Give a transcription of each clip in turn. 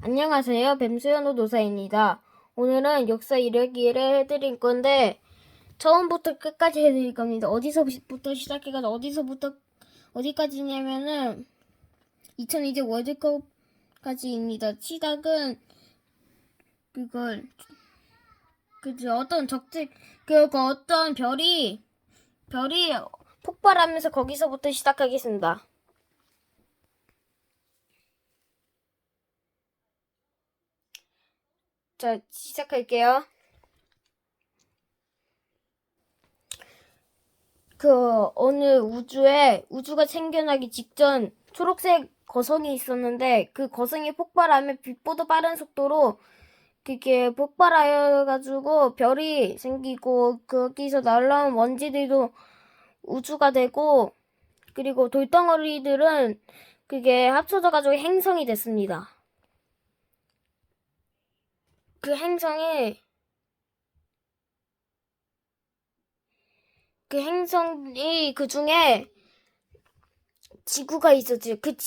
안녕하세요. 뱀수연호 도사입니다. 오늘은 역사 이야기를 해드릴 건데 처음부터 끝까지 해드릴 겁니다. 어디서부터 시작해가지고 어디서부터 어디까지냐면은 2002 월드컵까지입니다. 시작은 그걸 어떤 별이 폭발하면서 거기서부터 시작하겠습니다. 자, 시작할게요. 어느 우주가 생겨나기 직전 초록색 거성이 있었는데 그 거성이 폭발하면 빛보다 빠른 속도로 그게 폭발하여가지고 별이 생기고 거기서 날라온 먼지들도 우주가 되고 그리고 돌덩어리들은 그게 합쳐져가지고 행성이 됐습니다. 그 행성이 그 중에 지구가 있었지. 그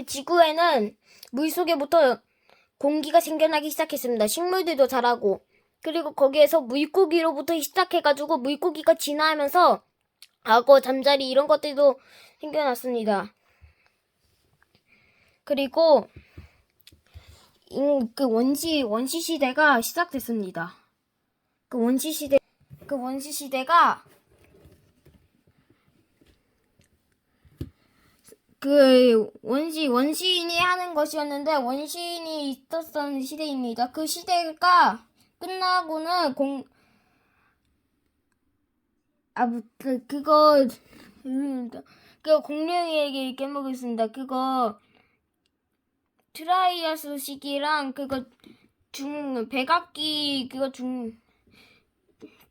지구에는 물속에부터 공기가 생겨나기 시작했습니다. 식물들도 자라고. 그리고 거기에서 물고기로부터 시작해가지고 물고기가 진화하면서 악어, 잠자리 이런 것들도 생겨났습니다. 그리고 그 원시 시대가 시작됐습니다. 그 원시 시대가 원시인이 하는 것이었는데 원시인이 있었던 시대입니다. 그 시대가 끝나고는 공룡에게 깨먹었습니다. 트라이아스 시기랑 백악기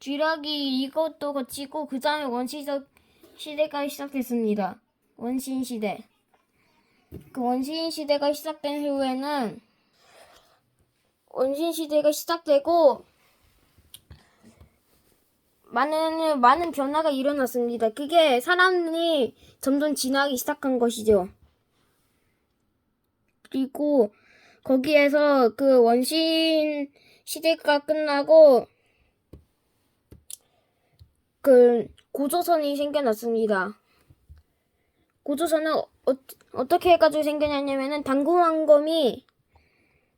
쥐라기 이것도 거치고 그 다음에 원시적 시대가 시작됐습니다. 원시인 시대. 그 원시인 시대가 시작된 후에는 원시인 시대가 시작되고 많은 변화가 일어났습니다. 그게 사람이 점점 진화하기 시작한 것이죠. 그리고 거기에서 그 원시인 시대가 끝나고 그 고조선이 생겨났습니다. 고조선은 어떻게 해가지고 생겨났냐면은 당구왕검이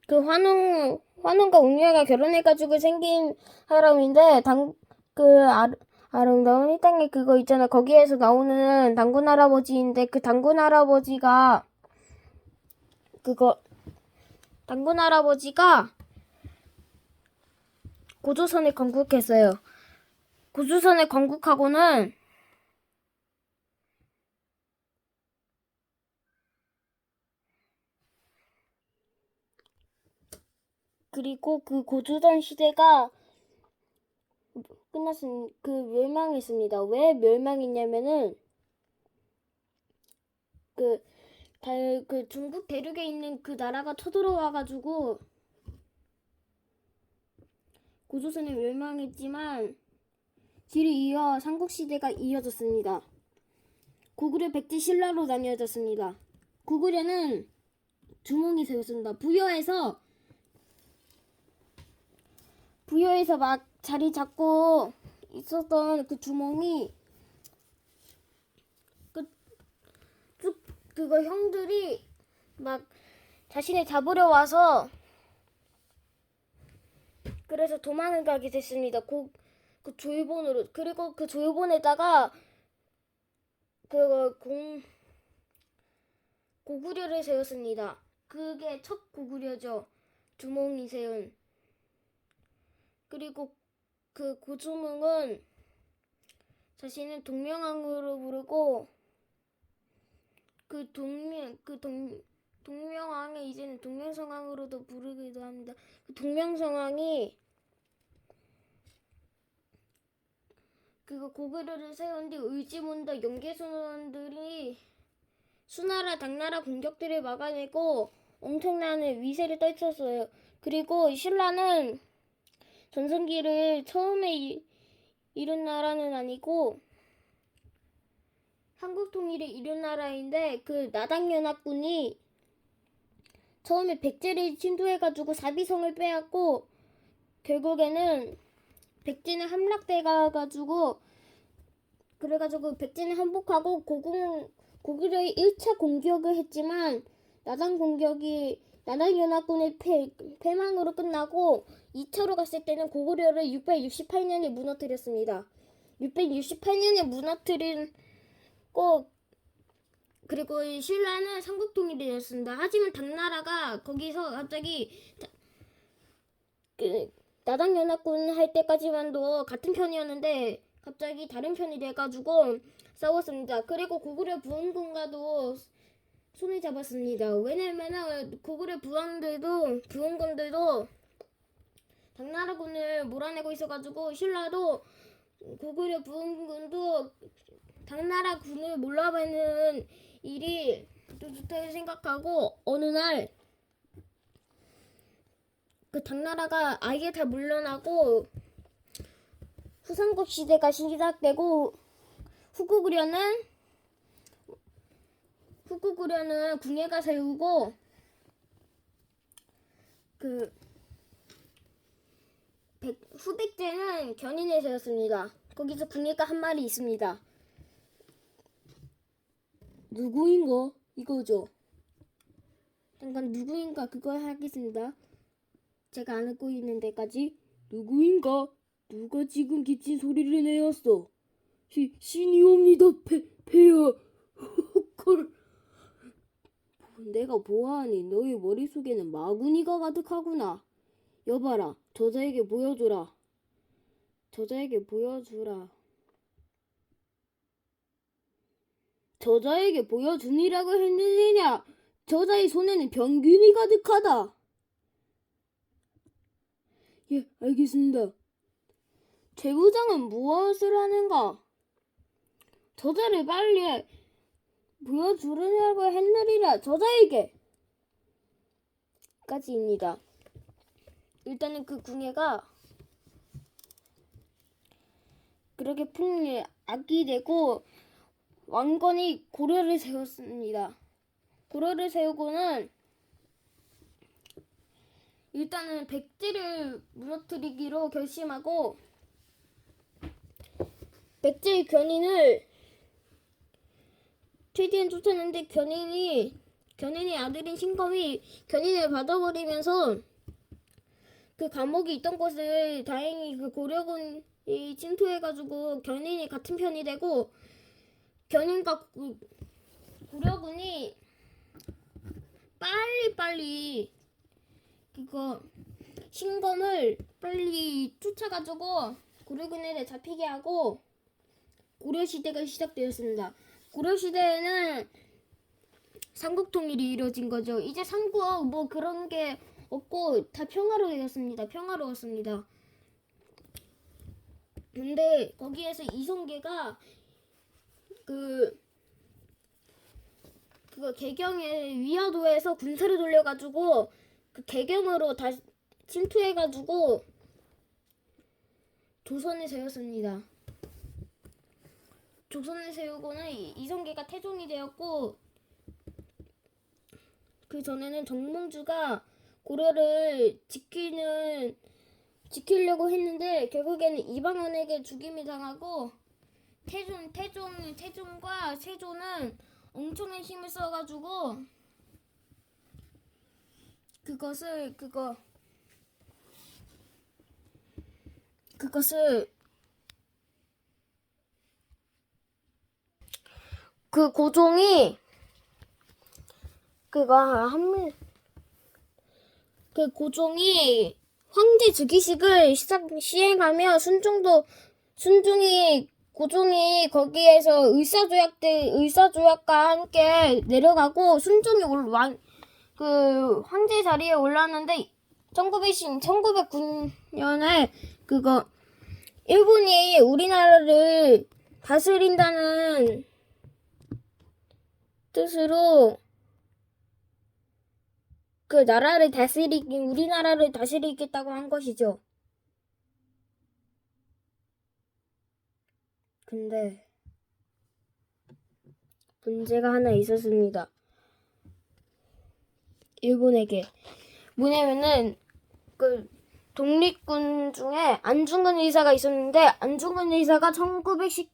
그 환웅과 웅녀가 결혼해가지고 생긴 사람인데 아름다운 이 땅에 그거 있잖아. 거기에서 나오는 당군 할아버지인데 그 당군 할아버지가 고조선에 건국했어요. 고조선에 건국하고는 그리고 그 고조선 시대가 멸망했습니다. 왜 멸망했냐면은 중국 대륙에 있는 그 나라가 쳐들어와가지고 고조선이 멸망했지만 뒤를 이어 삼국시대가 이어졌습니다. 고구려 백제 신라로 나뉘어졌습니다. 고구려는 주몽이 세웠습니다. 부여에서 막 자리 잡고 있었던 그 주몽이 그거 형들이 막 자신을 잡으려 와서 그래서 도망을 가게 됐습니다. 그 조일본으로. 그리고 그 조일본에다가 고구려를 세웠습니다. 그게 첫 고구려죠. 주몽이 세운. 그리고 그 고주몽은 자신을 동명왕으로 부르고 동명왕이 이제는 동명성왕으로도 부르기도 합니다. 그 동명성왕이 고구려를 세운 뒤 을지문덕 영계선원들이 수나라 당나라 공격들을 막아내고 엄청난 위세를 떨쳤어요. 그리고 신라는 전성기를 처음에 이룬 나라는 아니고 한국 통일을 이룬 나라인데 그 나당연합군이 처음에 백제를 침투해가지고 사비성을 빼앗고 결국에는 백제는 함락돼가지고 그래가지고 백제는 항복하고 고구려의 1차 공격을 했지만 나당연합군의 패망으로 끝나고 2차로 갔을 때는 고구려를 668년에 무너뜨렸습니다. 668년에 무너뜨리고 그리고 신라는 삼국통일이 되었습니다. 하지만 당나라가 거기서 갑자기 나당연합군 할 때까지만도 같은 편이었는데 갑자기 다른 편이 돼가지고 싸웠습니다. 그리고 고구려 부원군과도 손을 잡았습니다. 왜냐면 고구려 부원군들도 당나라군을 몰아내고 있어가지고 신라도 고구려 부원군도 당나라군을 몰아내는 일이 또 좋다고 생각하고 어느 날 그 당나라가 아예 다 물러나고 후삼국 시대가 시작되고 후구구려는 궁예가 세우고 후백제는 견인을 세웠습니다. 거기서 궁예가 한 마리 있습니다. 누구인가? 이거죠. 잠깐 누구인가 그거 하겠습니다. 제가 안 읽고 있는 데까지. 누구인가? 누가 지금 기침 소리를 내었어? 신이옵니다. 폐하. 헐. 내가 보아하니 너희 머릿속에는 마구니가 가득하구나. 여봐라. 저자에게 보여주라. 저자에게 보여주니라고 했느냐? 저자의 손에는 병균이 가득하다. 예, 알겠습니다. 제부장은 무엇을 하는가? 저자를 빨리 보여주려고 했느니라. 저자에게 까지입니다. 일단은 그 궁예가 그렇게 풍에 악이 되고 왕건이 고려를 세웠습니다. 고려를 세우고는 일단은 백제를 무너뜨리기로 결심하고 백제의 견인을 최대한 쫓았는데 견인의 아들인 신검이 견인을 받아버리면서 그 감옥이 있던 곳을 다행히 그 고려군이 침투해가지고 견인이 같은 편이 되고 견인과 고려군이 빨리 그거 신검을 빨리 쫓아가지고 고려군에 잡히게 하고 고려시대가 시작되었습니다. 고려시대에는 삼국통일이 이루어진 거죠. 이제 삼국 뭐 그런 게 없고 다 평화로웠습니다. 근데 거기에서 이성계가 그거 개경의 위화도에서 군사를 돌려가지고 그 개경으로 다시 침투해가지고 조선을 세웠습니다. 조선을 세우고는 이성계가 태종이 되었고 그 전에는 정몽주가 고려를 지키려고 했는데 결국에는 이방원에게 죽임이 당하고 태종과 세조는 엄청난 힘을 써가지고 그것을 그 고종이 황제 즉위식을 시행하며 고종이 거기에서 의사조약과 함께 내려가고 순종이 그 황제 자리에 올랐는데 1909년에 일본이 우리나라를 다스린다는 뜻으로 우리나라를 다스리겠다고 한 것이죠. 근데 문제가 하나 있었습니다. 일본에게. 뭐냐면은 그 독립군 중에 안중근 의사가 있었는데 안중근 의사가 1919년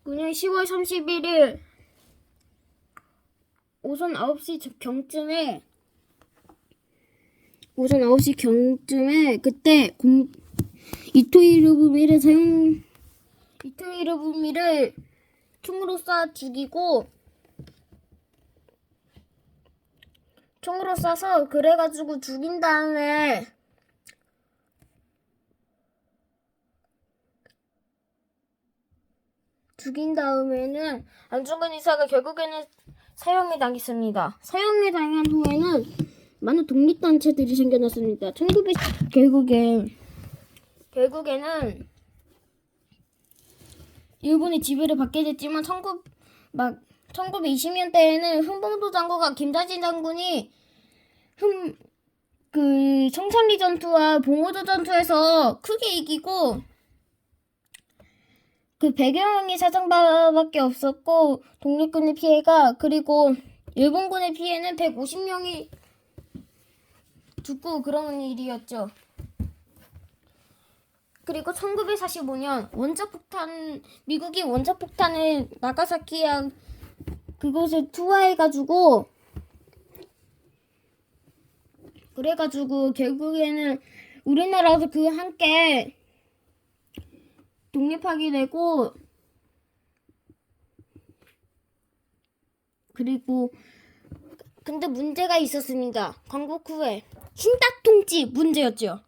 10월 31일 오전 9시 경쯤에 그때 이토 히로부미를 총으로 쏴 죽이고 총으로 쏴서 그래가지고 죽인 다음에는 안중근 의사가 결국에는 사형에 당했습니다. 사형에 당한 후에는 많은 독립단체들이 생겨났습니다. 결국에는 일본의 지배를 받게 됐지만 1920년대에는 흥봉도 장군과 김자진 장군이 청산리 전투와 봉오도 전투에서 크게 이기고 그 배경이 사정밖에 없었고 독립군의 피해가 그리고 일본군의 피해는 150명이 죽고 그런 일이었죠. 그리고 1945년 미국이 원자폭탄을 나가사키야 그곳을 투하해가지고 그래가지고 결국에는 우리나라도 그 함께 독립하게 되고 그리고 근데 문제가 있었습니다. 건국 후에 신탁통치 문제였죠.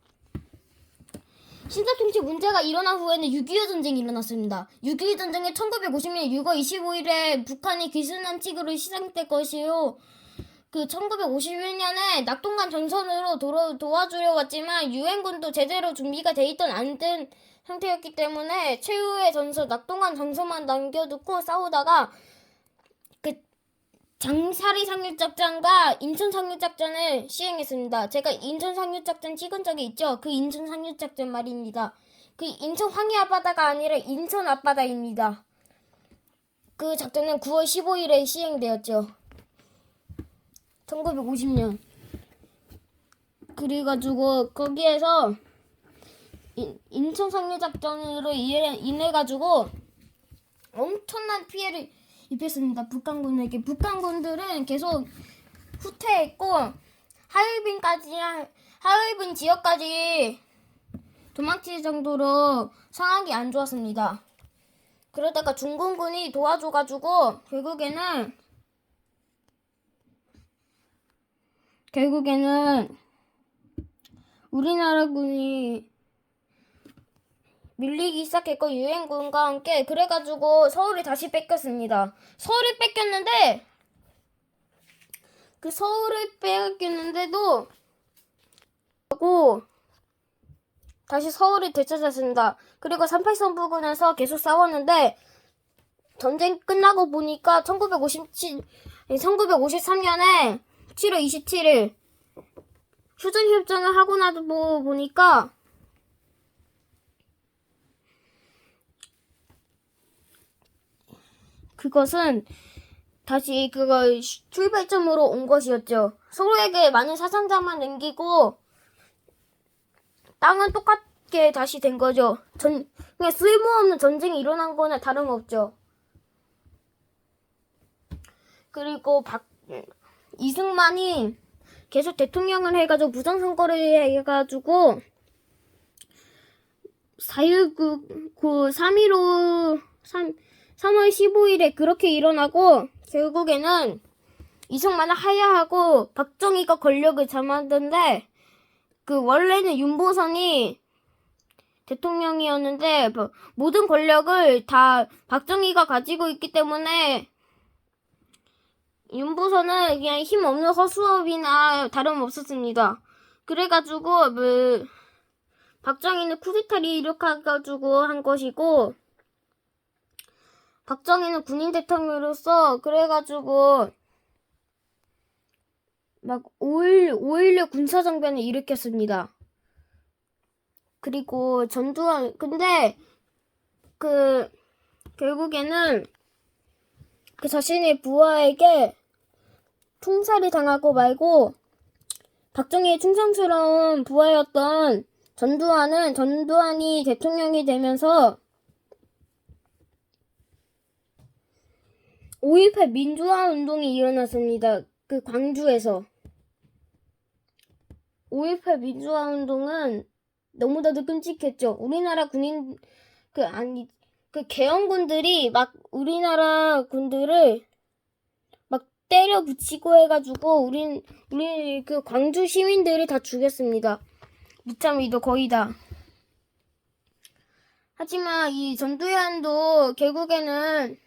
신탁통치 문제가 일어난 후에는 6.25 전쟁이 일어났습니다. 6.25 전쟁은 1950년 6월 25일에 북한이 기순남측으로 시작될 것이요. 1951년에 낙동강 전선으로 도와주려 왔지만 유엔군도 제대로 준비가 돼 있던 안 된 상태였기 때문에 최후의 전선 낙동강 전선만 남겨두고 싸우다가 장사리 상륙작전과 인천 상륙작전을 시행했습니다. 제가 인천 상륙작전 찍은 적이 있죠. 그 인천 상륙작전 말입니다. 그 인천 황해 앞바다가 아니라 인천 앞바다입니다. 그 작전은 9월 15일에 시행되었죠. 1950년. 그래가지고 거기에서 인천 상륙작전으로 인해가지고 엄청난 피해를 입혔습니다. 북한군에게. 북한군들은 계속 후퇴했고 하얼빈 지역까지 도망칠 정도로 상황이 안 좋았습니다. 그러다가 중공군이 도와줘가지고 결국에는 우리나라군이 밀리기 시작했고 유엔군과 함께 그래가지고 서울이 다시 뺏겼습니다. 서울을 뺏겼는데 서울을 뺏겼는데도 하고 다시 서울이 되찾았습니다. 그리고 38선 부근에서 계속 싸웠는데 전쟁 끝나고 보니까 1953년에 7월 27일 휴전협정을 하고 나도 보니까 그것은 다시 출발점으로 온 것이었죠. 서로에게 많은 사상자만 남기고 땅은 똑같게 다시 된 거죠. 그냥 쓸모없는 전쟁이 일어난 거나 다름없죠. 그리고 이승만이 계속 대통령을 해가지고 부정선거를 해가지고 3월 15일에 그렇게 일어나고 결국에는 이승만을 하야하고 박정희가 권력을 잡았는데 원래는 윤보선이 대통령이었는데 모든 권력을 다 박정희가 가지고 있기 때문에 윤보선은 그냥 힘없는 허수아비나 다름없었습니다. 그래가지고 박정희는 쿠데타를 일으켜가지고 한 것이고 박정희는 군인 대통령으로서 그래가지고 5.16 군사정변을 일으켰습니다. 그리고 근데 결국에는 자신의 부하에게 총살이 당하고 말고 박정희의 충성스러운 부하였던 전두환이 대통령이 되면서 5.18 민주화 운동이 일어났습니다. 그 광주에서. 5.18 민주화 운동은 너무나도 끔찍했죠. 우리나라 군인, 개헌군들이 막 우리나라 군들을 막 때려 붙이고 해가지고, 우리 그 광주 시민들이 다 죽였습니다. 무참히도 거의 다. 하지만 이 전두환도 결국에는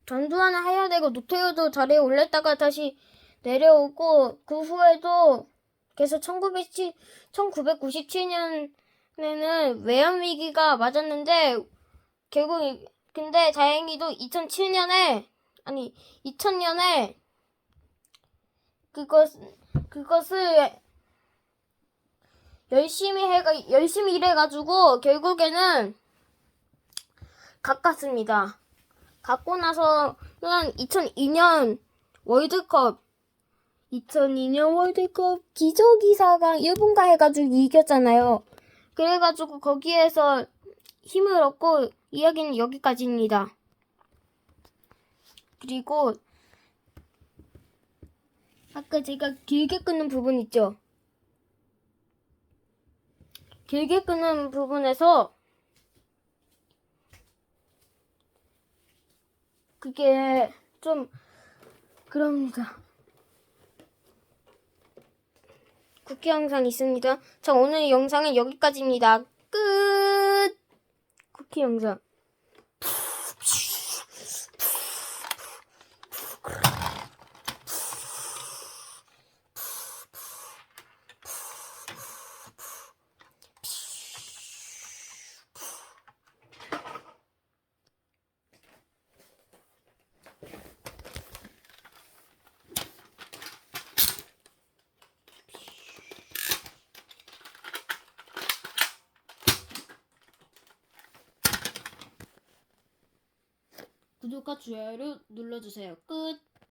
전두환은 해야 되고 노태우도 자리에 올렸다가 다시 내려오고 그 후에도 계속 1997년에는 외환위기가 맞았는데 근데 다행히도 2000년에 그것을 열심히 일해가지고 결국에는 갚았습니다. 갚고 나서는 2002년 월드컵 기저귀사가 일본과 해가지고 이겼잖아요. 그래가지고 거기에서 힘을 얻고 이야기는 여기까지입니다. 그리고 아까 제가 길게 끊는 부분 있죠? 길게 끊는 부분에서 그게 좀 그럽니다. 쿠키 영상 있습니다. 자, 오늘 영상은 여기까지입니다. 끝! 쿠키 영상. 구독과 좋아요를 눌러주세요. 끝.